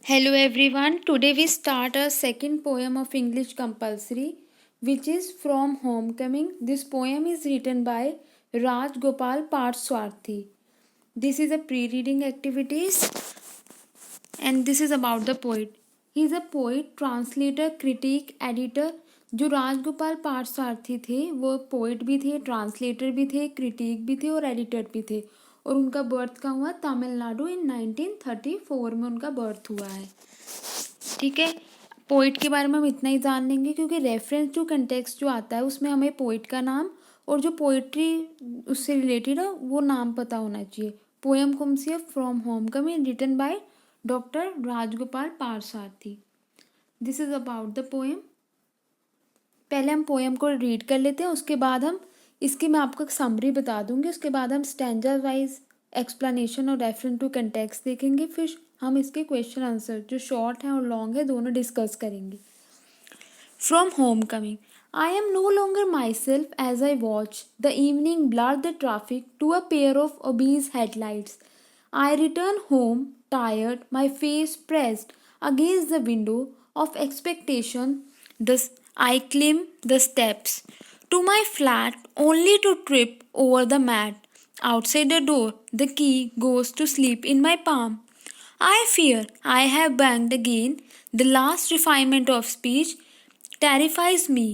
Hello everyone. Today we start our second poem of English compulsory, which is From Homecoming. This poem is written by Raj Gopal Parswarthi. This is a pre-reading activities and this is about the poet. He is a poet, translator, critic, editor. जो राजगोपाल पार्थसारथी थे वो poet भी थे, translator भी थे, critic भी थे और एडिटर भी थे। और उनका बर्थ कहाँ हुआ? तमिलनाडु इन 1934 में उनका बर्थ हुआ है। ठीक है, पोइट के बारे में हम इतना ही जान लेंगे क्योंकि रेफरेंस टू कंटेक्स्ट जो आता है उसमें हमें पोइट का नाम और जो पोइट्री उससे रिलेटेड है वो नाम पता होना चाहिए। पोएम कौन सी है? From Homecoming, written by doctor Rajagopal Parthasarathy. This is about the poem. पहले हम पोएम को रीड कर लेते हैं, उसके बाद हम इसकी मैं आपको एक समरी बता दूंगी, उसके बाद हम स्टैंजा वाइज एक्सप्लेनेशन और रेफरेंस टू कंटेक्स्ट देखेंगे, फिर हम इसके क्वेश्चन आंसर जो शॉर्ट हैं और लॉन्ग है दोनों डिस्कस करेंगे। From home coming. I am no longer myself as I watch the evening blur the traffic to a pair of obese headlights. I return home, tired, my face pressed against the window of expectation. Thus, I climb the steps to my flat only to trip over the mat. Outside the door, the key goes to sleep in my palm. I fear I have banged again. The last refinement of speech terrifies me.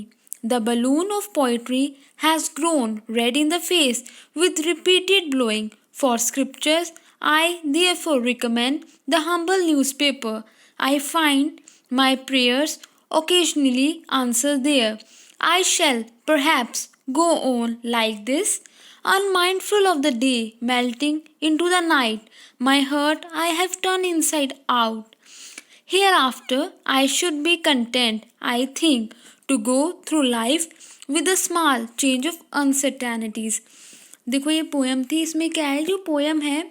The balloon of poetry has grown red in the face with repeated blowing. For scriptures, I therefore recommend the humble newspaper. I find my prayers occasionally answered there. I shall perhaps go on like this, unmindful of the day melting into the night. My heart I have turned inside out. Hereafter, I should be content, I think, to go through life with a small change of uncertainties. देखो ये poem थी, इसमें क्या है जो poem है,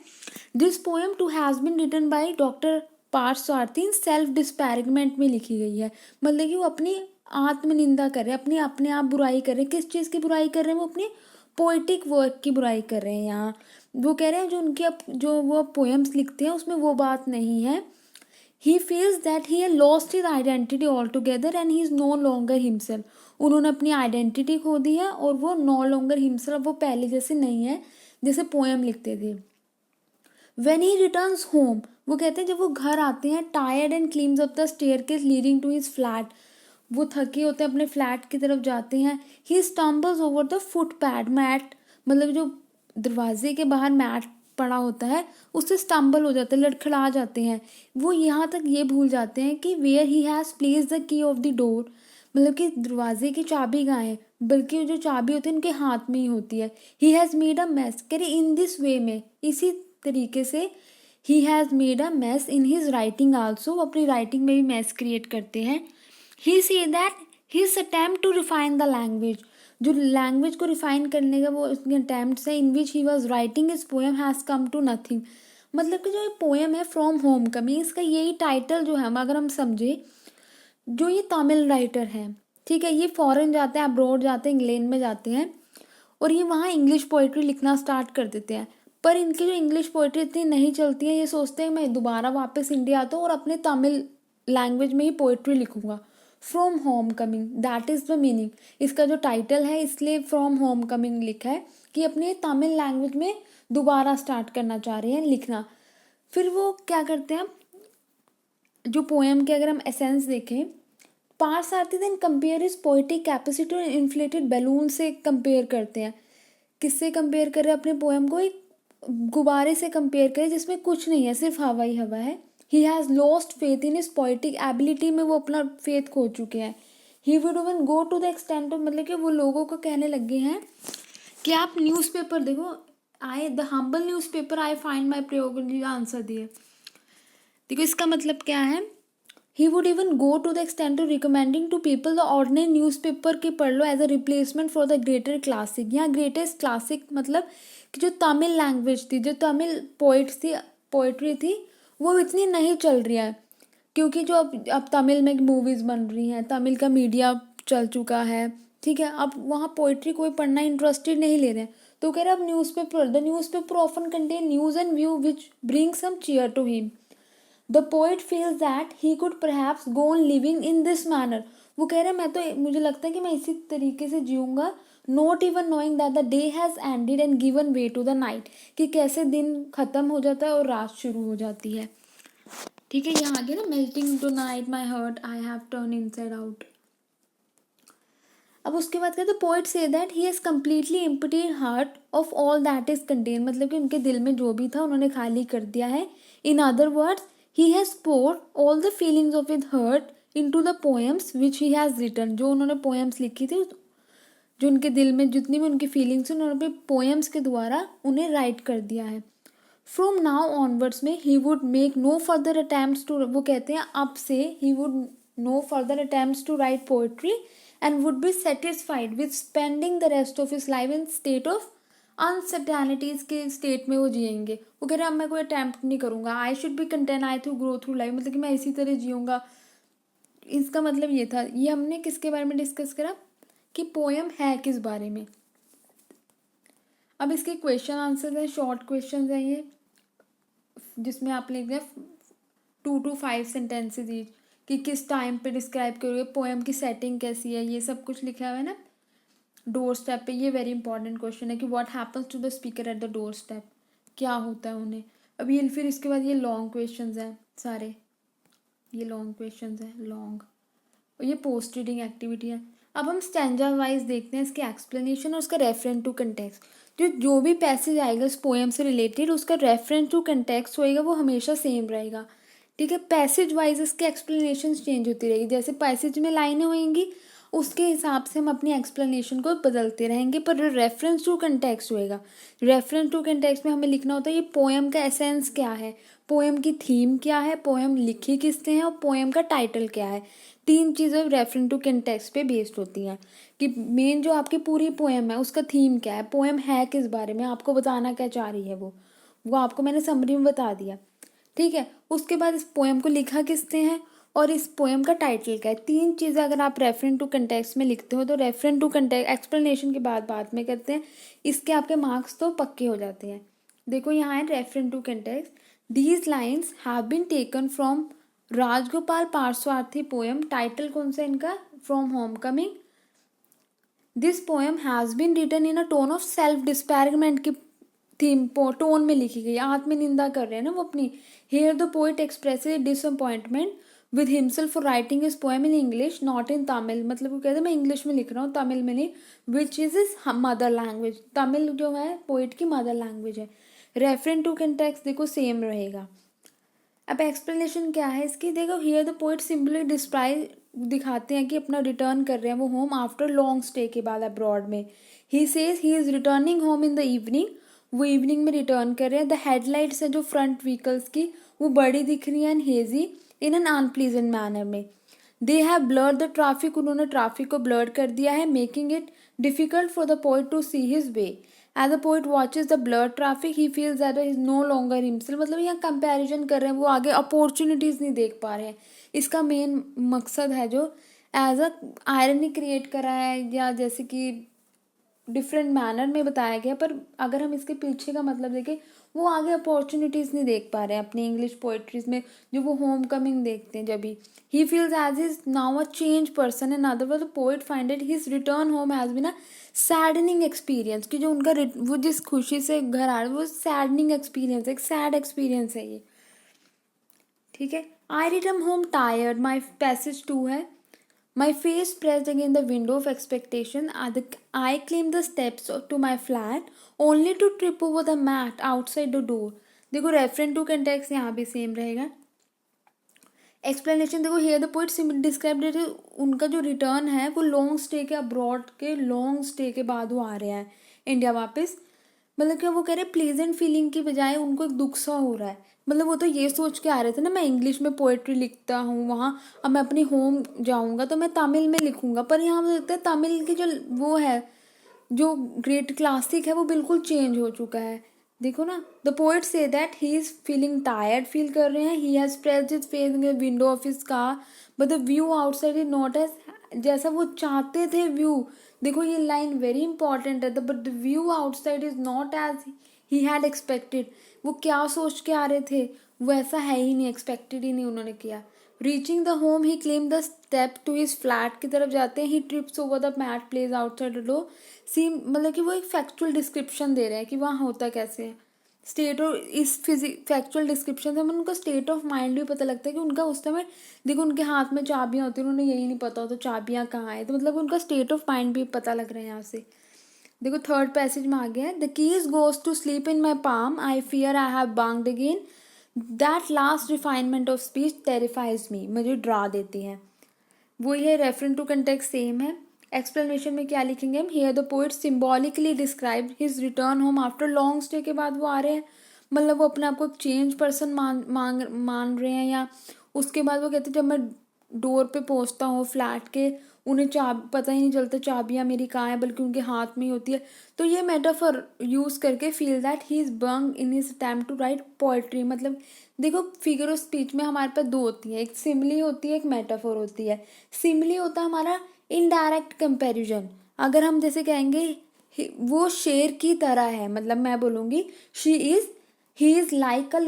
this poem too has been written by doctor Parthasarathy in self disparagement में लिखी गई है। मतलब कि वो अपनी आत्मनिंदा कर रहे हैं, अपने आप बुराई कर रहे हैं। किस चीज़ की बुराई कर रहे हैं? वो अपनी पोइटिक वर्क की बुराई कर रहे हैं। यहाँ वो कह रहे हैं जो उनके जो वो पोएम्स लिखते हैं उसमें वो बात नहीं है। He feels that he has lost his identity altogether and he is no longer himself. उन्होंने अपनी आइडेंटिटी खो दी है और वो no longer himself, वो पहले जैसे नहीं है जैसे पोएम लिखते थे। When he returns home, वो कहते हैं जब वो घर आते हैं, tired and climbs up the staircase leading to his flat, वो थके होते हैं अपने फ्लैट की तरफ जाते हैं। He stumbles over the footpad mat, मतलब जो दरवाजे के बाहर मैट पड़ा होता है उससे स्टम्बल हो जाते हैं, लड़खड़ा जाते हैं। वो यहाँ तक ये भूल जाते हैं कि where he has place the key of the door, मतलब कि दरवाजे की चाबी कहाँ है, बल्कि जो चाबी होती है उनके हाथ में ही होती है। He has made a mess, कह रहे इन दिस वे में, इसी तरीके से he has made a mess in his writing also, वो अपनी राइटिंग में भी मैस क्रिएट करते हैं। He say that his attempt to refine the language, जो लैंग्वेज को रिफाइन करने का वो उसके अटैम्प्ट है, in which he was writing his poem has come to nothing. मतलब कि जो ये पोएम है फ्रॉम होम कमिंग, इसका यही टाइटल जो है अगर हम समझे, जो ये तमिल राइटर हैं, ठीक है, ये फॉरेन जाते हैं, अब्रॉड जाते हैं, इंग्लैंड में जाते हैं और ये वहाँ इंग्लिश पोइट्री लिखना स्टार्ट कर देते हैं। पर इनकी जो इंग्लिश पोइट्री इतनी नहीं चलती है, ये सोचते हैं मैं दोबारा वापस इंडिया आता हूँ और अपने तमिल लैंग्वेज में ही पोइट्री लिखूँगा। From home coming, that is the meaning. इसका जो टाइटल है इसलिए फ्रॉम होम कमिंग लिखा है कि अपने तमिल लैंग्वेज में दोबारा स्टार्ट करना चाह रहे हैं लिखना। फिर वो क्या करते हैं, जो पोएम के अगर हम एसेंस देखें, Parthasarathy then compare is poetic capacity और इन्फ्लेटेड बैलून से कंपेयर करते हैं। किससे कंपेयर कर रहे हैं अपने पोएम को? एक गुब्बारे से कंपेयर करें जिसमें कुछ नहीं है, सिर्फ हवा ही हवा है। He has lost faith in his poetic ability में वो अपना फेथ खो चुके हैं। He would even go to the extent of, मतलब कि वो लोगों को कहने लगे हैं कि आप न्यूज़पेपर देखो, I the humble newspaper I find my prayerfully answer दिए। देखो इसका मतलब क्या है, he would even go to the extent of recommending to people the ordinary newspaper के पढ़ लो as a replacement for the greater classic. यहाँ ग्रेटेस्ट क्लासिक मतलब कि जो तमिल लैंग्वेज थी, जो तमिल पोइट्स थी, पोइट्री थी, वो इतनी नहीं चल रही है क्योंकि जो अब तमिल में मूवीज़ बन रही हैं, तमिल का मीडिया चल चुका है, ठीक है, अब वहाँ पोइट्री कोई पढ़ना इंटरेस्टेड नहीं ले रहे हैं। तो कह रहे अब newspaper, the newspaper often contain news and view which bring some cheer to him. The poet feels that he could perhaps go on living in this manner. वो कह रहे हैं मैं तो, मुझे लगता है कि मैं इसी तरीके से जीऊँगा, not even knowing that the day has ended and given way to the night, कि कैसे दिन ख़त्म हो जाता है और रात शुरू हो जाती है। ठीक है, यहाँ आगे ना, melting to night my heart I have turn inside out. अब उसके बाद कहते poet say that he has completely emptied heart of all that is content, मतलब कि उनके दिल में जो भी था उन्होंने खाली कर दिया है। In other words he has poured all the feelings of his heart into the poems which he has written. जो उन्होंने पोएम्स लिखी थी, जो उनके दिल में जितनी भी उनकी फीलिंग्स हैं, उन्होंने पोएम्स के द्वारा उन्हें राइट कर दिया है। फ्रॉम नाउ ऑनवर्ड्स में he would make no further attempts to, वो कहते हैं अब से he would no further attempts to write poetry and would be satisfied with spending the rest of his life in state of uncertainties के state में वो जिएंगे। वो कह रहे हैं अब मैं कोई अटैम्प्ट नहीं करूँगा, आई should be content I through grow through life, मतलब कि मैं इसी तरह जीऊँगा। इसका मतलब ये था। ये हमने किसके बारे में डिस्कस करा कि पोएम है किस बारे में। अब इसके क्वेश्चन आंसर हैं, शॉर्ट क्वेश्चन हैं ये, जिसमें आप लिख दें 2 to 5 सेंटेंसेज ईच, कि किस टाइम पे डिस्क्राइब करोगे, पोएम की सेटिंग कैसी है, ये सब कुछ लिखा हुआ है ना। डोर स्टेप पे ये वेरी इंपॉर्टेंट क्वेश्चन है कि what happens to the speaker at the doorstep, क्या होता है उन्हें। अब ये फिर इसके बाद ये लॉन्ग क्वेश्चन हैं सारे, ये लॉन्ग क्वेश्चन हैं लॉन्ग, और ये पोस्ट रीडिंग एक्टिविटी है। अब हम स्टैंजा वाइज देखते हैं इसके एक्सप्लेनेशन और उसका रेफरेंस टू कंटेक्स्ट। जो भी पैसेज आएगा इस पोएम से रिलेटेड, उसका रेफरेंस टू कंटेक्स्ट होएगा वो हमेशा सेम रहेगा। ठीक है, पैसेज वाइज इसके एक्सप्लेनेशन चेंज होती रहेगी, जैसे पैसेज में लाइनें होएंगी उसके हिसाब से हम अपनी एक्सप्लेनेशन को बदलते रहेंगे, पर रेफरेंस टू कंटेक्स्ट होएगा। रेफरेंस टू कंटेक्स्ट में हमें लिखना होता है ये पोएम का एसेंस क्या है, पोएम की थीम क्या है, पोएम लिखी किसने है, और पोएम का टाइटल क्या है। 3 चीज़ें रेफरेंस टू कंटेक्स्ट पे बेस्ड होती हैं कि मेन जो आपकी पूरी पोएम है उसका थीम क्या है, पोएम है किस बारे में, आपको बताना क्या चाह रही है वो आपको मैंने समरी में बता दिया। ठीक है, उसके बाद इस पोएम को लिखा किसने है और इस पोएम का टाइटल क्या है। 3 चीज़ें अगर आप रेफरेंस टू कंटेक्स्ट में लिखते हो तो रेफरेंस टू कंटेक्स्ट एक्सप्लेनेशन के बाद में करते हैं, इसके आपके मार्क्स तो पक्के हो जाते हैं। देखो यहाँ है reference to context, these lines have been taken from Rajagopal Parthasarathy poem, title कौन सा इनका, from Homecoming. This poem has been written in a tone of self disparagement की थीम टोन में लिखी गई, आत्मनिंदा कर रहे हैं ना वो अपनी। Here the poet expresses disappointment with himself for writing his poem in English not in Tamil, मतलब वो कहते हैं मैं इंग्लिश में लिख रहा हूँ तमिल में नहीं, which is is mother language. Tamil जो है पोइट की मदर लैंग्वेज है। रेफरेंस टू कंटेक्स्ट देखो सेम रहेगा। अब एक्सप्लेनेशन क्या है इसकी, देखो here the poet simply describe, दिखाते हैं कि अपना रिटर्न कर रहे हैं वो होम आफ्टर लॉन्ग स्टे के बाद अब्रॉड में। He says he is returning home in the evening, वो इवनिंग में रिटर्न कर रहे हैं। द हेडलाइट्स है जो फ्रंट व्हीकल्स की वो बड़ी दिख रही है and hazy in an unpleasant manner में। They have blurred the traffic, उन्होंने ट्रैफिक को ब्लर कर दिया है, making it difficult for the poet to see his way. As the poet watches the blurred traffic he feels that is no longer himself, मतलब यहाँ comparison कर रहे हैं, वो आगे अपॉर्चुनिटीज नहीं देख पा रहे हैं। इसका मेन मकसद है जो एज अ आयरनी क्रिएट करा है या जैसे कि डिफरेंट मैनर में बताया गया, पर अगर हम इसके पीछे का मतलब देखें वो आगे अपॉर्चुनिटीज़ नहीं देख पा रहे हैं अपनी इंग्लिश पोइट्रीज में, जो वो होम कमिंग देखते हैं जब भी। He feels as is now a change person and other the poet finded his return home has been a saddening experience, कि जो उनका वो जिस खुशी से घर आ रहे हैं वो सैडनिंग एक्सपीरियंस, एक सैड एक्सपीरियंस है ये। ठीक है, आई रिटर्न होम टायर्ड, माई पैसेज 2 है। My face pressed against the window of expectation, I climbed the steps to my flat, only to trip over the mat outside the door. देखो reference to context यहाँ भी same रहेगा। Explanation देखो here the poet simply describe that उनका जो return है वो long stay के अब्रॉड के लॉन्ग स्टे के बाद वो आ रहे हैं इंडिया वापस। मतलब कि वो कह रहे प्लेजेंट फीलिंग की बजाय उनको एक दुख सा हो रहा है। मतलब वो तो ये सोच के आ रहे थे ना मैं इंग्लिश में पोएट्री लिखता हूँ वहाँ, अब मैं अपनी होम जाऊँगा तो मैं तमिल में लिखूँगा, पर यहाँ मुझे लगता है तमिल की जो वो है जो ग्रेट क्लासिक है वो बिल्कुल चेंज हो चुका है। देखो ना, the poet say that he is feeling tired feel कर रहे हैं, he has pressed his face in the window of his car but the view outside is not as जैसा वो चाहते थे व्यू। देखो ये लाइन वेरी इंपॉर्टेंट है, but the view outside is not as he had expected. वो क्या सोच के आ रहे थे, वो ऐसा है ही नहीं, एक्सपेक्टेड ही नहीं उन्होंने किया। Reaching the home he climb the step to his flat की तरफ जाते हैं। He trips over the mat place outside the door. See मतलब कि वो एक फैक्चुअल डिस्क्रिप्शन दे रहे हैं कि वहाँ होता कैसे है। स्टेट और इस फैक्चुअल डिस्क्रिप्शन से हमें उनका स्टेट ऑफ माइंड भी पता लगता है कि उनका उस समय देखो उनके हाथ में चाबियाँ होती हैं, उन्होंने यही नहीं पता होता चाबियाँ कहाँ है, तो मतलब उनका स्टेट ऑफ माइंड भी पता लग रहा है यहाँ से। देखो थर्ड पैसेज में आ गया है, the keys goes to sleep in my palm, I fear I have bungled again, that last refinement of speech terrifies me, मुझे डरा देती है। वही है, रेफरेंस टू कंटेक्स्ट सेम है। एक्सप्लेनेशन में क्या लिखेंगे हम, here the poet symbolically describe his return home after long stay के बाद वो आ रहे हैं, मतलब वो अपने आप को चेंज पर्सन मान रहे हैं, या उसके बाद वो कहते हैं जब मैं डोर पे पहुंचता हूँ फ्लैट के, उन्हें पता ही नहीं चलता चाबियाँ मेरी कहाँ है, बल्कि उनके हाथ में ही होती है। तो ये मेटाफर यूज़ करके feel that he is bung in his attempt to write poetry. मतलब देखो फिगर ऑफ स्पीच में हमारे पास दो होती है, एक सिमिली होती है, एक मेटाफोर होती है। सिमिली होता है हमारा इनडायरेक्ट कंपैरिजन। अगर हम जैसे कहेंगे वो शेर की तरह है, मतलब मैं बोलूँगी he is like a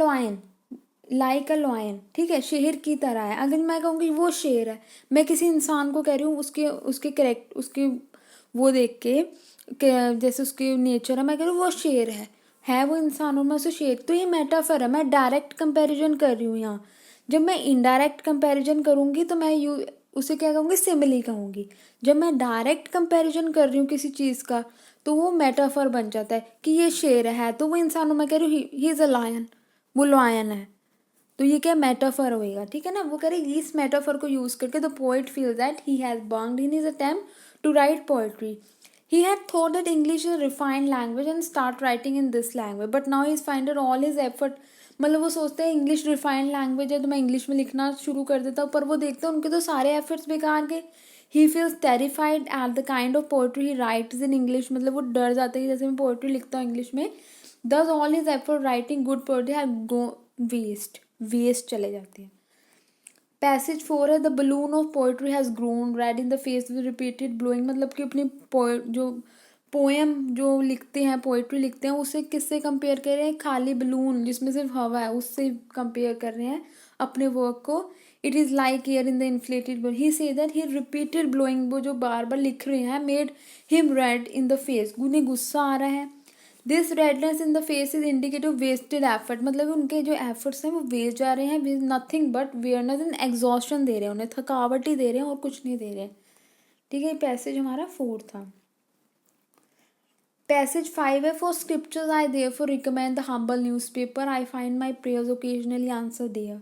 lion, ठीक है, शेर की तरह है। अगर मैं कहूँगी वो शेर है, मैं किसी इंसान को कह रही हूँ उसके उसके वो देख के जैसे उसके नेचर है, मैं कह रही हूँ वो शेर है वो इंसान और मैं उसे शेर, तो ये मेटाफर है, मैं डायरेक्ट कंपैरिजन कर रही हूँ यहाँ। जब मैं इनडायरेक्ट कंपैरिजन करूँगी तो मैं उसे क्या कहूँगी, सिमिली कहूँगी। जब मैं डायरेक्ट कंपैरिजन कर रही हूँ किसी चीज़ का तो वो मेटाफर बन जाता है कि ये शेर है तो वो इंसान, मैं कह रही हूँ ही इज़ अ लायन, वो लॉयन है, तो ये क्या मेटाफर होएगा, ठीक है ना। वो कह रहे इस मेटाफर को यूज करके the poet feel that he has bungled in his attempt to write poetry. He had thought that English is a refined language and start writing in this language, but now he's finding all his effort, मतलब वो सोचते हैं English refined language है तो मैं English में लिखना शुरू कर देता हूँ, पर वो देखते हैं उनके तो सारे एफर्ट्स बेकार गए। He feels terrified at the kind of poetry he rights in English, मतलब वो डर जाते हैं जैसे मैं पोएट्री लिखता हूँ इंग्लिश में। Thus all his effort writing good poetry have go waste चले जाते हैं। पैसेज 4 है, the balloon of poetry has grown red in the face with repeated blowing, मतलब कि अपनी जो पोएम जो लिखते हैं, पोएट्री लिखते हैं, उसे किससे कंपेयर कर रहे हैं, खाली बलून जिसमें सिर्फ हवा है उससे कंपेयर कर रहे हैं अपने वर्क को। It is like air in the inflated balloon, he say that he repeated blowing, वो जो बार बार लिख रहे हैं, made him red in the face, उन्हें गुस्सा आ रहा है। This redness in the face is indicative wasted effort, मतलब उनके जो एफर्ट्स हैं वो वेस्ट जा रहे हैं, with nothing but weariness and exhaustion दे रहे हैं, उन्हें थकावट ही दे रहे हैं और कुछ नहीं दे रहे हैं, ठीक है। पैसेज हमारा 4 था। पैसेज 5 है, for scriptures I therefore recommend the humble newspaper, I find my prayers occasionally answer there,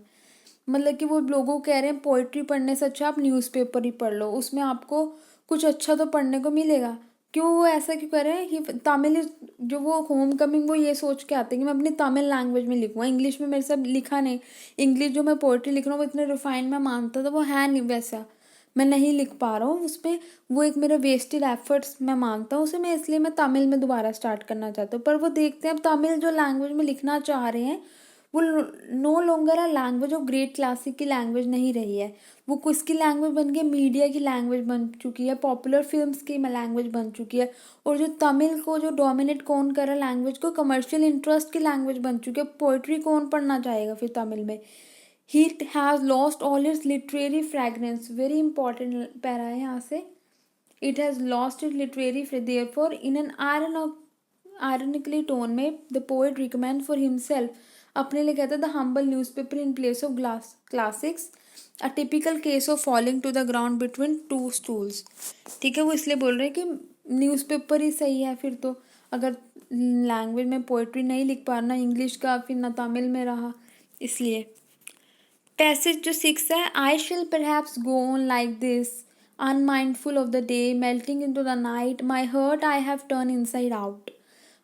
मतलब कि वो लोगों को कह रहे हैं पोइट्री पढ़ने से अच्छा आप न्यूज़पेपर ही पढ़ लो, उसमें आपको कुछ अच्छा तो पढ़ने को मिलेगा। क्यों वो ऐसा क्यों कर रहे हैं कि तमिल जो वो होम कमिंग वो ये सोच के आते हैं कि मैं अपनी तमिल लैंग्वेज में लिखूँगा, इंग्लिश में मेरे से लिखा नहीं, इंग्लिश जो मैं पोइट्री लिख रहा हूँ वो इतने रिफाइंड में मानता था, वो है नहीं वैसा, मैं नहीं लिख पा रहा हूँ उसमें, वो एक मेरा वेस्टेड एफर्ट्स मैं मानता हूँ उसे, मैं इसलिए मैं तमिल में दोबारा स्टार्ट करना चाहता हूँ। पर वो देखते हैं अब तमिल जो लैंग्वेज में लिखना चाह रहे हैं वो no longer a language of great classic की लैंग्वेज नहीं रही है, वो किसकी लैंग्वेज बन गई, मीडिया की लैंग्वेज बन चुकी है, पॉपुलर फिल्म्स की लैंग्वेज बन चुकी है। और जो तमिल को जो डोमिनेट कौन कर रहा है लैंग्वेज को, कमर्शियल इंटरेस्ट की लैंग्वेज बन चुकी है, पोइट्री कौन पढ़ना चाहेगा फिर तमिल में। He has lost all its literary fragrance, very important para है यहाँ से, it has lost it literary therefore in an ironically tone में the poet recommend for himself, अपने लिए कहता है the humble newspaper in place of classics, a typical case of falling to the ground between two stools, ठीक है। वो इसलिए बोल रहे हैं कि न्यूज़पेपर ही सही है फिर तो, अगर लैंग्वेज में पोइट्री नहीं लिख पा ना इंग्लिश का फिर ना तमिल में रहा, इसलिए। पैसेज जो 6 है, आई शिल perhaps go on like this unmindful of the day melting into the night, my heart I have turn inside out.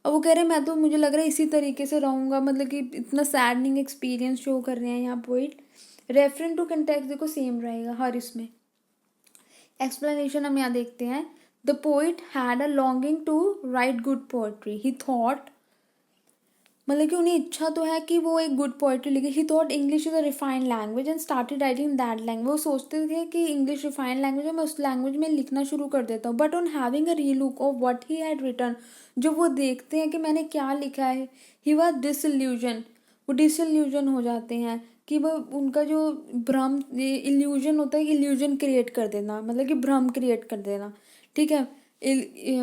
अब वो कह रहे हैं मैं तो, मुझे लग रहा है इसी तरीके से रहूँगा, मतलब कि इतना सैडनिंग एक्सपीरियंस शो कर रहे हैं यहाँ पोइट। रेफरेंस टू कंटेक्स्ट देखो सेम रहेगा हर इसमें। एक्सप्लेनेशन हम यहाँ देखते हैं, the poet had a longing to write good poetry, he thought, मतलब कि उन्हें इच्छा तो है कि वो एक गुड पोएट्री लिखे, ही thought English is a refined language and started writing that language, वो सोचते थे कि इंग्लिश रिफाइंड लैंग्वेज है, मैं उस लैंग्वेज में लिखना शुरू कर देता हूँ। But on having a relook of what he had written, जब वो देखते हैं कि मैंने क्या लिखा है, ही वॉज डिसइल्यूजन, वो डिसइल्यूजन हो जाते हैं कि वो उनका जो भ्रम इल्यूजन होता है, इल्यूजन क्रिएट कर देना, मतलब कि भ्रम क्रिएट कर देना, ठीक है।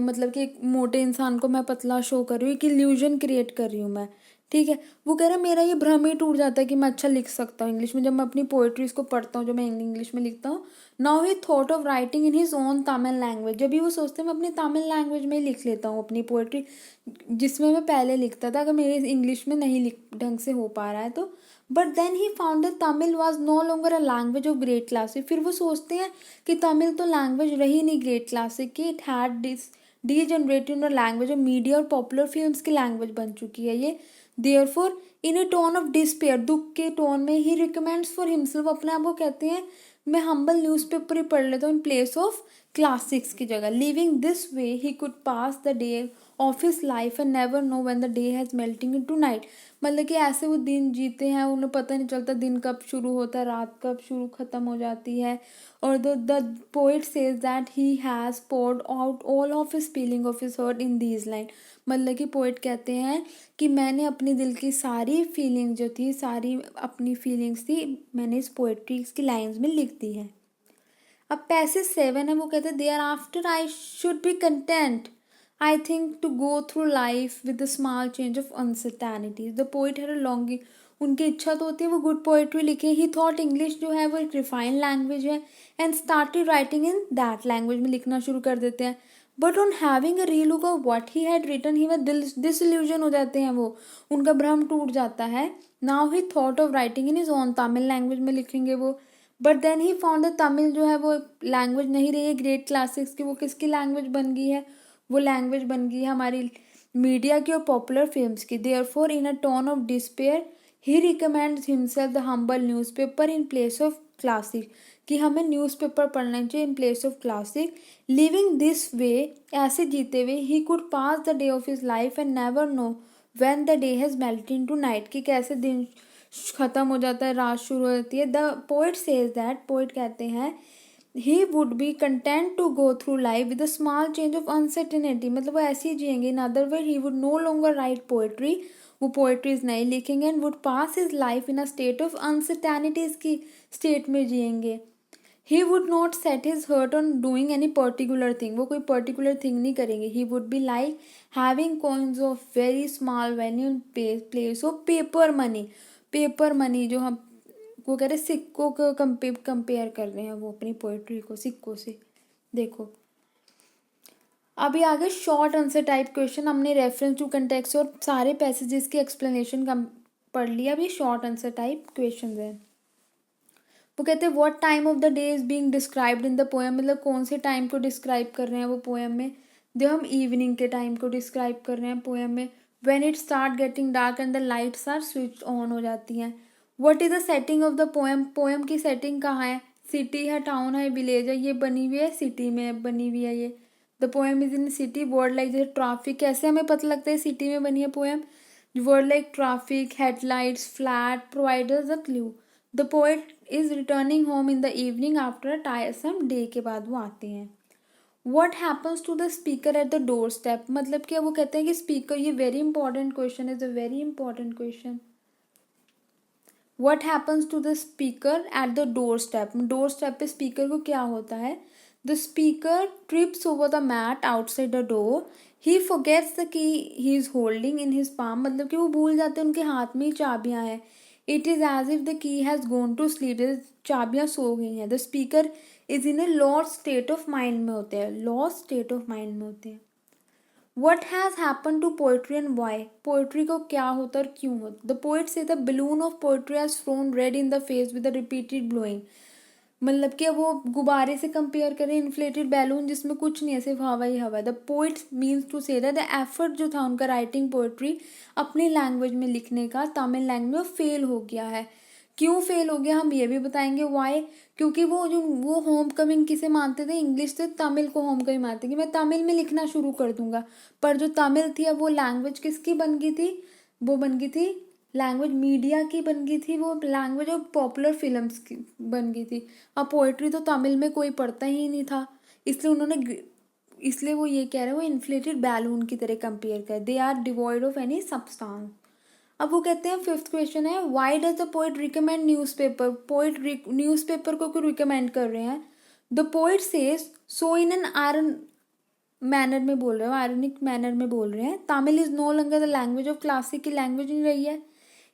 मतलब कि एक मोटे इंसान को मैं पतला शो कर रही हूँ, एक इल्यूजन क्रिएट कर रही हूँ मैं, ठीक है। वो कह रहा है मेरा ये भ्रम ही टूट जाता है कि मैं अच्छा लिख सकता हूँ इंग्लिश में, जब मैं अपनी पोएट्रीज को पढ़ता हूँ, जो मैं इंग्लिश में लिखता हूँ। Now he thought of writing in his own Tamil language, जब भी वो सोचते हैं मैं अपनी तमिल लैंग्वेज में ही लिख लेता हूँ अपनी पोएट्री, जिसमें मैं पहले लिखता था, अगर मेरे इंग्लिश में नहीं लिख ढंग से हो पा रहा है तो। But then he found that Tamil was no longer a language of great classic, फिर वो सोचते हैं कि तमिल तो लैंग्वेज रही नहीं ग्रेट क्लासिक की, it had D generated language of media और पॉपुलर फिल्म्स की लैंग्वेज बन चुकी है ये। Therefore in A tone of despair, दुख के टोन में ही रिकमेंड्स फॉर हिमसेल्फ, अपने आप को कहते हैं मैं हम्बल न्यूज़पेपर ही पढ़ लेता हूँ इन प्लेस ऑफ क्लासिक्स की जगह। Living this way he could pass the day of his life and never know when the day has melting into night, मतलब कि ऐसे वो दिन जीते हैं, उन्हें पता नहीं चलता दिन कब शुरू होता है, रात कब शुरू खत्म हो जाती है। और the poet says that he has poured out all of his feeling of his heart in these line, मतलब कि पोइट कहते हैं कि मैंने अपनी दिल की सारी फीलिंग जो थी, सारी अपनी फीलिंग्स थी, मैंने इस पोइट्री की लाइन्स में लिख दी है। अब पैसेज 7 है, वो कहते हैं thereafter I should be content I think to go through life with a small change of uncertainties, the poet had a longing, उनकी इच्छा तो होती है वो गुड पोइट्री लिखे। ही थॉट इंग्लिश जो है वो एक रिफाइंड लैंग्वेज है and started writing in that language में लिखना शुरू कर देते हैं। But on having a relook of what he had written he वह डिसइल्यूजन हो जाते हैं, वो उनका भ्रम टूट जाता है। Now he thought of writing in his own Tamil language में लिखेंगे वो। But then he found Tamil जो है वो लैंग्वेज नहीं रही है ग्रेट क्लासिक्स की, वो किसकी लैंग्वेज बन गई है, वो लैंग्वेज बन गई है हमारी मीडिया की और पॉपुलर फिल्म्स की। Therefore in a tone of despair he recommends himself the humble newspaper in place of classic, कि हमें न्यूज़पेपर पढ़ना चाहिए इन place of classic. Living this way, ऐसे जीते हुए he could pass the day of his life and never know when the day has melted into night, कि कैसे दिन खत्म हो जाता है, रात शुरू हो जाती है। The poet says that, poet कहते हैं he would be content to go through life with a small change of uncertainty, मतलब वो ऐसे ही जिएंगे। In other word he would no longer write poetry, वो पोएट्रीज नहीं लिखेंगे, and would pass his life in a state of uncertainties की state में जिएंगे। He would not set his heart on doing any particular thing, वो कोई particular thing नहीं करेंगे। ही would be like having coins of very small value in place of paper money, paper money जो हम वो कह रहे सिक्कों को कंपेयर कर रहे हैं वो अपनी पोइट्री को सिक्कों से। देखो अभी आगे शॉर्ट आंसर टाइप क्वेश्चन, हमने रेफरेंस टू कंटेक्स्ट और सारे पैसेजेस की एक्सप्लेनेशन पढ़ लिया। अभी शॉर्ट आंसर टाइप क्वेश्चन है। वो कहते हैं what time of the day is being described in the poem, मतलब कौन से टाइम को डिस्क्राइब कर रहे हैं वो पोएम में। जो हम इवनिंग के टाइम को डिस्क्राइब कर रहे हैं पोएम में। When it start getting dark and the lights are switch on हो जाती हैं। What is the setting of the poem, poem की सेटिंग कहाँ है, सिटी है, टाउन है, विलेज है, ये बनी हुई है सिटी में बनी हुई है ये। The poem is in city. Word like जैसे ट्रैफिक, कैसे हमें पता लगता है सिटी में बनी है poem, word like traffic, headlights, flat providers a clue. The poet is returning home in the evening after a tiresome day, के बाद वो आते हैं। What happens to the speaker at the doorstep, मतलब क्या वो कहते हैं कि स्पीकर, ये very important question is a very important question. What happens to the speaker at the doorstep, doorstep पे स्पीकर को क्या होता है। The speaker trips over the mat outside the door, he forgets the key he is holding in his palm, मतलब कि वो भूल जाते हैं उनके हाथ में ही चाबियां हैं। It is as if the key has gone to sleep, चाबियां सो गई हैं। The speaker is in a lost state of mind में होते हैं, लॉस्ट स्टेट ऑफ माइंड में होते हैं। What has happen to poetry and why, poetry को क्या होता है और क्यों होता। The poet say the balloon of poetry has flown red in the face with the repeated blowing, मतलब कि वो गुब्बारे से कंपेयर करें इन्फ्लेटेड बैलून जिसमें कुछ नहीं है, सिर्फ हवा ही हवा। The poet means to say the effort जो था उनका राइटिंग पोइट्री अपनी लैंग्वेज में लिखने का, तमिल लैंग्वेज में फेल हो गया है। क्यों फेल हो गया हम ये भी बताएंगे वाई, क्योंकि वो होम कमिंग किसे मानते थे, इंग्लिश से तमिल को होम कमिंग मानते कि मैं तमिल में लिखना शुरू कर दूंगा। पर जो तमिल थी अब वो लैंग्वेज किसकी बन गई थी, वो बन गई थी लैंग्वेज मीडिया की बन गई थी, वो लैंग्वेज ऑफ पॉपुलर फिल्म्स की बन गई थी। अब पोइट्री तो तमिल में कोई पढ़ता ही नहीं था, इसलिए वो ये कह रहे हैं वो इन्फ्लेटेड बैलून की तरह कंपेयर कर, they are devoid of any substance. अब वो कहते हैं फिफ्थ क्वेश्चन है, why does the poet recommend newspaper, poet newspaper को क्यों रिकमेंड कर रहे हैं? The poet says so in an iron manner में बोल रहे हो, आयरनिक मैनर में बोल रहे हैं, Tamil is no longer the language of classic की लैंग्वेज नहीं रही है,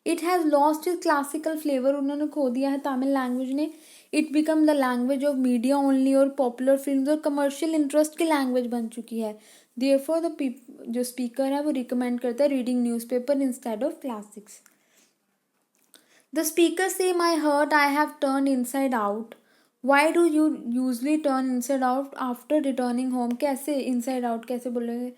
it has lost is classical flavour, उन्होंने खो दिया है तमिल लैंग्वेज ने, it become the language of media only और पॉपुलर फिल्म और कमर्शियल इंटरेस्ट की लैंग्वेज बन चुकी है, देयरफॉर द जो स्पीकर है वो रिकमेंड करता है reading newspaper instead of classics. The speaker say my heart I have turn inside out, why do you usually turn inside out after returning home, कैसे इनसाइड आउट कैसे बोलेंगे,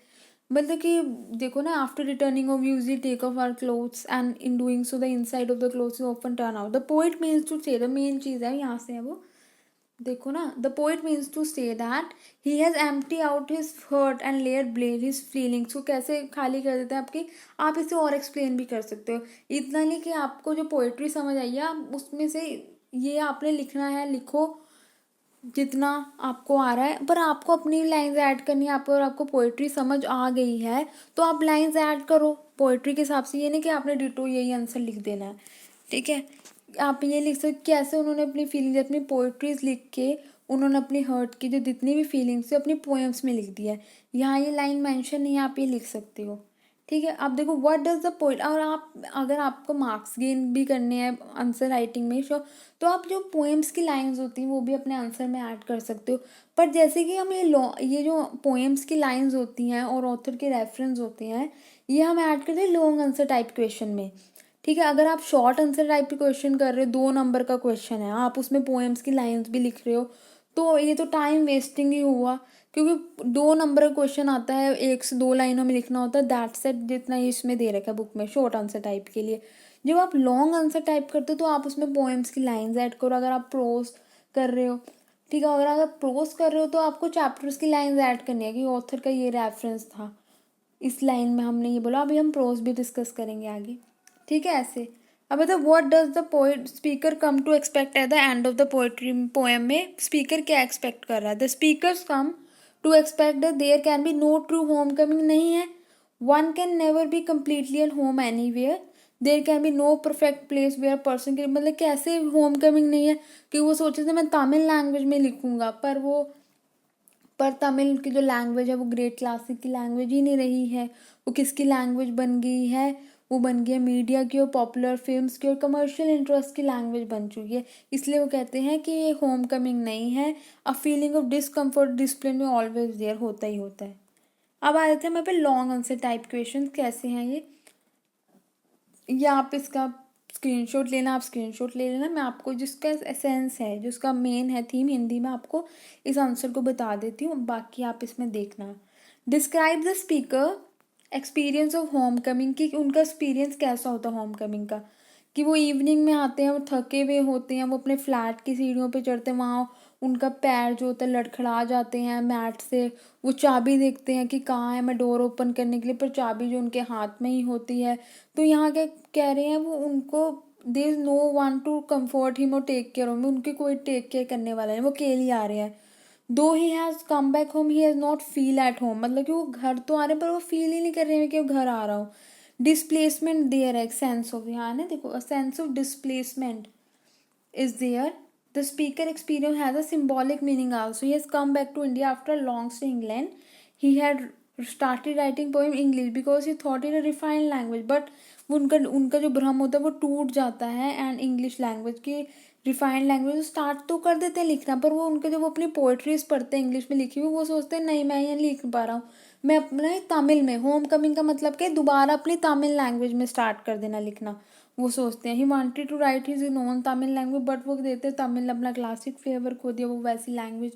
मतलब कि देखो ना, after returning home usually take off our clothes and in doing so the inside of the clothes often turn out, the poet means to say, the main चीज़ है यहाँ से है वो, देखो ना, the poet means to say that he has empty out his heart and laid bare his feelings को कैसे खाली कर देता है आपकी, आप इसे और एक्सप्लेन भी कर सकते हो, इतना नहीं कि आपको जो पोइट्री समझ आई है आप उसमें से ये आपने लिखना है, लिखो जितना आपको आ रहा है, पर आपको अपनी लाइंस ऐड करनी है आपको, और आपको पोइट्री समझ आ गई है तो आप लाइंस ऐड करो पोइट्री के हिसाब से, ये नहीं कि आपने डिटो यही आंसर लिख देना है, ठीक है। आप ये लिख सकते कैसे उन्होंने अपनी फीलिंग्स अपनी पोइट्रीज लिख के उन्होंने अपनी हर्ट की जो जितनी भी फीलिंग्स है अपनी पोएम्स में लिख दिया है, यहाँ ये लाइन मेंशन नहीं है, आप ये लिख सकते हो, ठीक है। अब देखो व्हाट डज द पोइट, और आप अगर आपको मार्क्स गेन भी करने हैं आंसर राइटिंग में शो, तो आप जो पोएम्स की लाइंस होती हैं वो भी अपने आंसर में ऐड कर सकते हो, पर जैसे कि हम ये जो पोएम्स की लाइंस होती हैं और ऑथर के रेफरेंस होते हैं ये हम ऐड करते हैं लॉन्ग आंसर टाइप क्वेश्चन में, ठीक है। अगर आप शॉर्ट आंसर टाइप के क्वेश्चन कर रहे हो, 2 नंबर का क्वेश्चन है, आप उसमें पोएम्स की लाइंस भी लिख रहे हो, तो ये तो टाइम वेस्टिंग ही हुआ, क्योंकि 2 नंबर का क्वेश्चन आता है 1 से 2 लाइनों में लिखना होता है, दैट सेट जितना ही इसमें दे रखा है बुक में शॉर्ट आंसर टाइप के लिए। जब आप लॉन्ग आंसर टाइप करते हो तो आप उसमें पोएम्स की लाइंस ऐड करो, अगर आप प्रोज कर रहे हो, ठीक है, अगर आप प्रोज कर रहे हो तो आपको चैप्टर्स की लाइंस ऐड करनी है कि ऑथर का ये रेफरेंस था, इस लाइन में हमने ये बोला, अभी हम प्रोज भी डिस्कस करेंगे आगे, ठीक है। ऐसे अब बता what does the poet speaker come to expect at the end of the poetry poem में स्पीकर क्या एक्सपेक्ट कर रहा है, the speakers come to expect that there can be no true homecoming, नहीं है, one can never be completely at home anywhere, there can be no perfect place where person के, मतलब कैसे home coming नहीं है, कि वो सोचे थे मैं तमिल लैंग्वेज में लिखूंगा, पर तमिल की जो लैंग्वेज है वो ग्रेट क्लासिक की लैंग्वेज ही नहीं रही है, वो किसकी लैंग्वेज बन गई है, वो बन गई है मीडिया की और पॉपुलर फिल्म्स की और कमर्शियल इंटरेस्ट की लैंग्वेज बन चुकी है, इसलिए वो कहते हैं कि ये होम कमिंग नहीं है, a feeling of discomfort discipline में ऑलवेज देयर होता ही होता है। अब आ जाते हैं हमारे पे लॉन्ग आंसर टाइप क्वेश्चन कैसे हैं ये आप इसका स्क्रीनशॉट लेना, आप स्क्रीनशॉट ले लेना, मैं आपको जिसका एसेंस है जिसका मेन है थीम हिंदी में आपको इस आंसर को बता देती हूँ, बाकी आप इसमें देखना। Describe the speaker experience of home coming, कि उनका एक्सपीरियंस कैसा होता है होम कमिंग का, कि वो इवनिंग में आते हैं, वो थके हुए होते हैं, वो अपने फ्लैट की सीढ़ियों पे चढ़ते हैं, वहाँ उनका पैर जो होता है लड़खड़ा जाते हैं मैट से, वो चाबी देखते हैं कि कहाँ है मैं डोर ओपन करने के लिए, पर चाबी जो उनके हाथ में ही होती है, तो यहाँ क्या कह रहे हैं वो उनको there is no one to comfort him और टेक केयर होम, उनके कोई टेक केयर करने वाला नहीं, वो अकेले ही आ रहे हैं, दो he has come back home he has not feel at home, मतलब कि वो घर तो आ रहे हैं पर वो फील ही नहीं कर रहे हैं कि वो घर आ रहा हूँ। डिस्प्लेसमेंट देयर है एक सेंस ऑफ, यहाँ ना देखो a sense of displacement is there. The speaker experience has a symbolic meaning also. He has come back to India after a long stay in England. He had started writing poem English because he thought it a refined language. But उनका उनका जो भ्रम होता है वो टूट जाता है एंड इंग्लिश लैंग्वेज की रिफाइंड लैंग्वेज स्टार्ट तो कर देते हैं लिखना, पर वो उनके जब वो अपनी पोइट्रीज पढ़ते हैं इंग्लिश में लिखी हुई वो सोचते हैं नहीं मैं ये लिख पा रहा हूँ, मैं अपने तमिल में, होम कमिंग का मतलब कि दोबारा अपनी तमिल लैंग्वेज में स्टार्ट कर देना लिखना, वो सोचते हैं। He wanted to write his non Tamil language but वो देते तमिल अपना क्लासिक फ्लेवर खो दिया, वो वैसी लैंग्वेज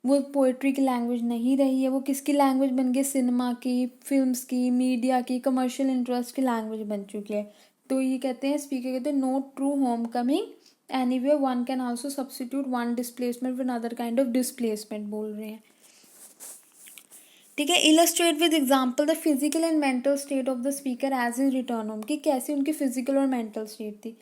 वो पोइट्री की लैंग्वेज नहीं रही है, वो किसकी लैंग्वेज बन गई, सिनेमा की, फिल्म्स की, मीडिया की, कमर्शियल इंटरेस्ट की लैंग्वेज बन चुकी है। तो ये कहते हैं स्पीकर कहते हैं no true homecoming anywhere one can also substitute one displacement with another kind of displacement बोल रहे हैं, ठीक है। Illustrate with example the physical and mental state of the speaker as is return home, कि कैसी उनकी physical और mental state थी,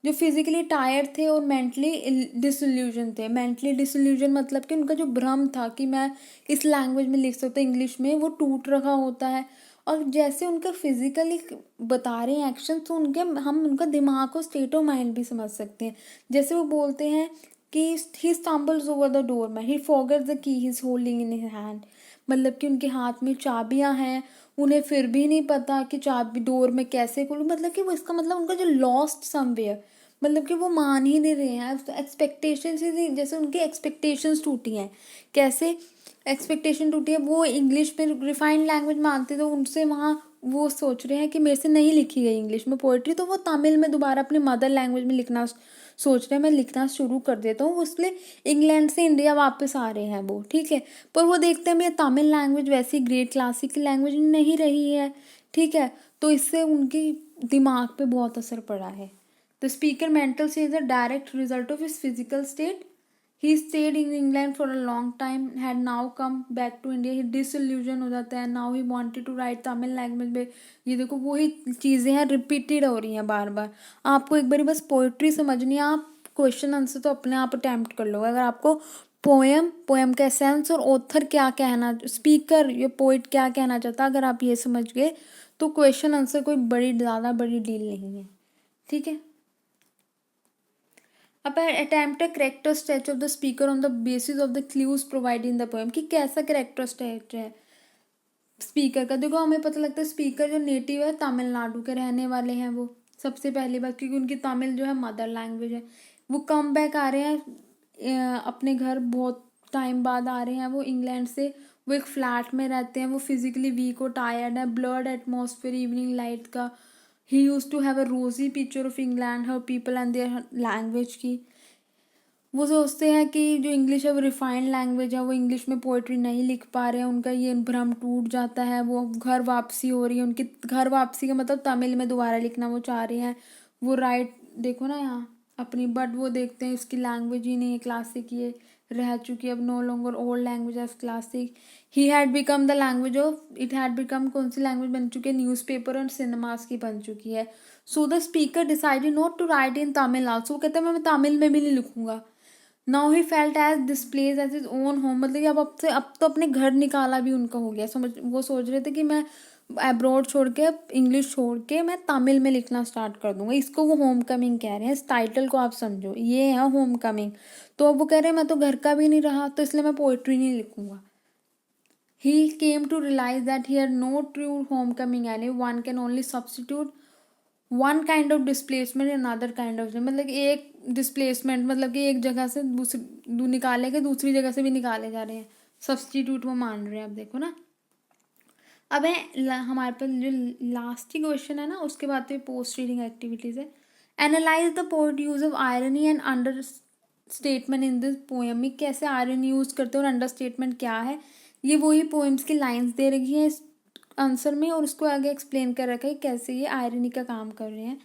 जो फिजिकली टायर्ड थे और मेंटली डिसल्यूजन थे। मेंटली डिसल्यूजन मतलब कि उनका जो भ्रम था कि मैं इस लैंग्वेज में लिख सकता हूँ इंग्लिश में, वो टूट रखा होता है, और जैसे उनका फिजिकली बता रहे हैं एक्शन, तो उनके हम उनका दिमाग को स्टेट ऑफ माइंड भी समझ सकते हैं। जैसे वो बोलते हैं कि he stumbles over the door mat, he forgets the key he is holding in his hand. मतलब कि उनके हाथ में चाबियां हैं, उन्हें फिर भी नहीं पता कि चाबी डोर में कैसे खोलूं। मतलब कि वो, इसका मतलब उनका जो लॉस्ट समवेयर, मतलब कि वो मान ही नहीं रहे हैं। एक्सपेक्टेशन से, जैसे उनकी एक्सपेक्टेशंस टूटी हैं। कैसे एक्सपेक्टेशन टूटी है? वो इंग्लिश में रिफाइंड लैंग्वेज मानते, तो उनसे वहाँ वो सोच रहे हैं कि मेरे से नहीं लिखी गई इंग्लिश में पोइट्री, तो वो तमिल में दोबारा अपनी मदर लैंग्वेज में लिखना सोच रहे हैं। मैं लिखना शुरू कर देता हूँ, इसलिए इंग्लैंड से इंडिया वापस आ रहे हैं वो, ठीक है। पर वो देखते हैं मेरी तमिल लैंग्वेज वैसी ग्रेट क्लासिकल लैंग्वेज नहीं रही है, ठीक है। तो इससे उनकी दिमाग पे बहुत असर पड़ा है। The speaker mental state is a direct result of his physical state. He stayed in England for a long time, had now come back to India. He disillusion हो जाता है, now he wanted to write Tamil language में। ये देखो वही चीज़ें हैं, repeated हो रही हैं बार बार। आपको एक बारी बस पोइट्री समझनी है, आप क्वेश्चन आंसर तो अपने आप अटैम्प्ट कर लो। अगर आपको पोएम का एसेंस और ऑथर क्या कहना, स्पीकर या पोइट क्या कहना चाहता, अगर आप ये समझ गए तो क्वेश्चन आंसर कोई ज़्यादा बड़ी डील नहीं है, ठीक है। अब attempt a character stretch of the speaker on the basis of the clues provide in the poem, कि कैसा करेक्टर स्टेच है स्पीकर का। देखो हमें पता लगता है स्पीकर जो नेटिव है तमिलनाडु के रहने वाले हैं वो, सबसे पहली बात, क्योंकि उनकी तमिल जो है मदर लैंग्वेज है। वो कम बैक आ रहे हैं अपने घर, बहुत टाइम बाद आ रहे हैं वो इंग्लैंड से। वो एक फ्लैट में रहते हैं, वो फिजिकली वीक और टायर्ड है, ब्लर्ड एटमॉस्फेयर इवनिंग लाइट का। He use to have a rosy picture of England, her people and their language की। वो सोचते हैं कि जो इंग्लिश है वो रिफाइंड लैंग्वेज है, वो इंग्लिश में पोइट्री नहीं लिख पा रहे हैं, उनका ये भ्रम टूट जाता है। वो घर वापसी हो रही है उनकी, घर वापसी का मतलब तमिल में दोबारा लिखना वो चाह रहे हैं। वो राइट देखो ना यहाँ अपनी, बट वो देखते हैं इसकी लैंग्वेज ही नहीं है क्लासिक, ये रह चुकी है अब, no longer old language as classic. He had become the language of, it had become, कौन सी लैंग्वेज बन चुकी है, न्यूज़पेपर और सिनेमास की बन चुकी है। So the speaker decided not to write in Tamil also. वो कहते हैं मैं तमिल में भी नहीं लिखूंगा। Now he felt as displaced as his own home, मतलब कि अब तो अपने घर निकाला भी उनका हो गया। समझ, वो सोच रहे थे कि मैं अब्रॉड छोड़ के, इंग्लिश छोड़ के मैं तमिल में लिखना स्टार्ट कर दूंगा। इसको वो होम कमिंग कह रहे हैं, इस टाइटल को आप समझो, ये है होम कमिंग। तो अब वो कह रहे हैं मैं तो घर का भी नहीं रहा, तो इसलिए मैं पोइट्री नहीं लिखूंगा। He came to realize that he had no true homecoming and one can only substitute one kind of displacement in another kind of, मतलब कि एक डिस्प्लेसमेंट, मतलब कि एक जगह से दूसरी निकाले के दूसरी जगह से भी निकाले जा रहे हैं, सब्सटीट्यूट वो मान रहे हैं। अब देखो ना, अब है हमारे पास जो लास्ट ही क्वेश्चन है ना, उसके बाद तो पोस्ट रीडिंग एक्टिविटीज है। Analyse the poet use of irony and under statement in this poem. कैसे आयरनी यूज करते हैं और अंडर स्टेटमेंट क्या है, ये वही पोएम्स की लाइंस दे रखी हैं इस आंसर में, और उसको आगे एक्सप्लेन कर रखा है कैसे ये आयरनी का काम कर रहे हैं।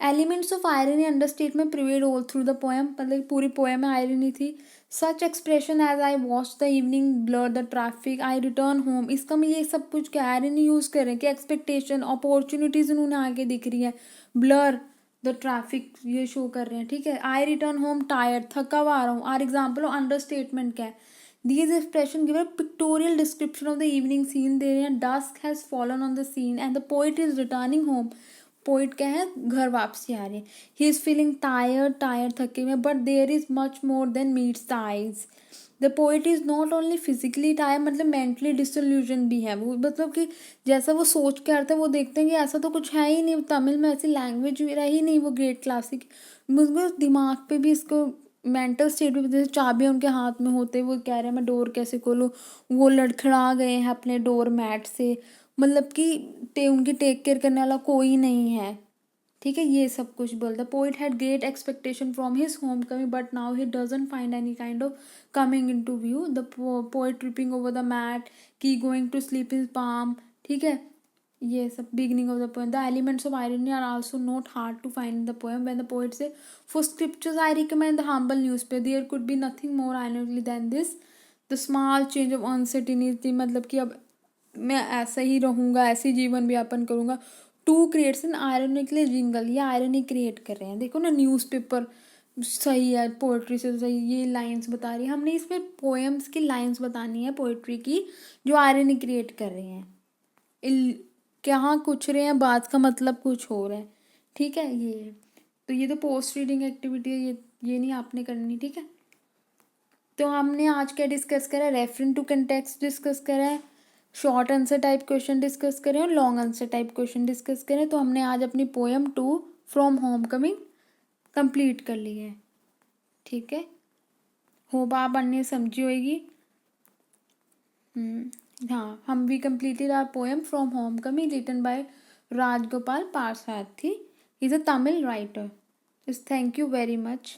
Elements of irony understatement pervade all through the poem, मतलब पूरी पोएम में आयरनी थी। Such expression as I watch the evening blur the traffic I return home, इसका मैं ये सब कुछ क्या आयरनी यूज कर रहे हैं कि एक्सपेक्टेशन अपॉर्चुनिटीज उन्होंने आगे दिख रही है, ब्लर द ट्रैफिक ये शो कर रहे हैं, ठीक है। आई रिटर्न होम टायर्ड, थका हुआ आ रहा हूँ। आर एग्जाम्पल ऑफ अंडरस्टेटमेंट क्या है, these expression give a pictorial description of the evening scene दे रहे हैं। Dusk has fallen on the scene and the poet is returning home, poet क्या है, घर वापसी आ रही है। ही इज फीलिंग टायर्ड थके हुए, but there is much more than meets the eyes. The poet is not only physically tired, मतलब mentally disillusion भी है वो, मतलब कि जैसा वो सोच के आते हैं वो देखते हैं कि ऐसा तो कुछ है ही नहीं, तमिल में ऐसी लैंग्वेज रही नहीं वो ग्रेट क्लासिक। मुझे दिमाग पे भी इसको मेंटल स्टेट भी, जैसे चाबियां उनके हाथ में होते वो कह रहे हैं मैं डोर कैसे खोलूँ, वो लड़खड़ा गए हैं अपने डोर मैट से, मतलब कि उनकी टेक केयर करने वाला कोई नहीं है, ठीक है। ये सब कुछ बोलता। Poet had great expectation from his home coming but now he doesn't find any kind of coming in to view. The poet tripping over the mat, key going to sleep in palm, ठीक है। ये सब beginning of the poem. The elements of irony are also not hard to find in the poem when the poet say for scriptures I recommend the humble newspaper, there could be nothing more ironically than this, the small change of uncertainty, मतलब कि अब मैं ऐसा ही रहूँगा, ऐसे जीवन व्यापन करूँगा। To creates an ironically jingle, ये आयरनी क्रिएट कर रहे हैं। देखो ना न्यूज़पेपर सही है, पोइट्री से सही ये लाइंस बता रही है। हमने इसमें पोएम्स की लाइंस बतानी है पोइट्री की जो आयरनी क्रिएट कर रहे हैं। कहाँ कुछ रहे हैं, बात का मतलब कुछ हो रहा है, ठीक है। ये है, तो ये तो पोस्ट रीडिंग एक्टिविटी है, ये नहीं आपने करनी, ठीक है। तो हमने आज क्या डिस्कस करा है, रेफरिंग टू कंटेक्स्ट डिस्कस करा है, short answer type question discuss करें और long answer type question discuss करें। तो हमने आज अपनी poem 2 from home coming complete कर ली है, ठीक है। होप आप अन्य समझी होगी। हाँ, हम we completed our poem from Homecoming written by Rajgopal Parsathi. He's a Tamil writer. Just thank you very much.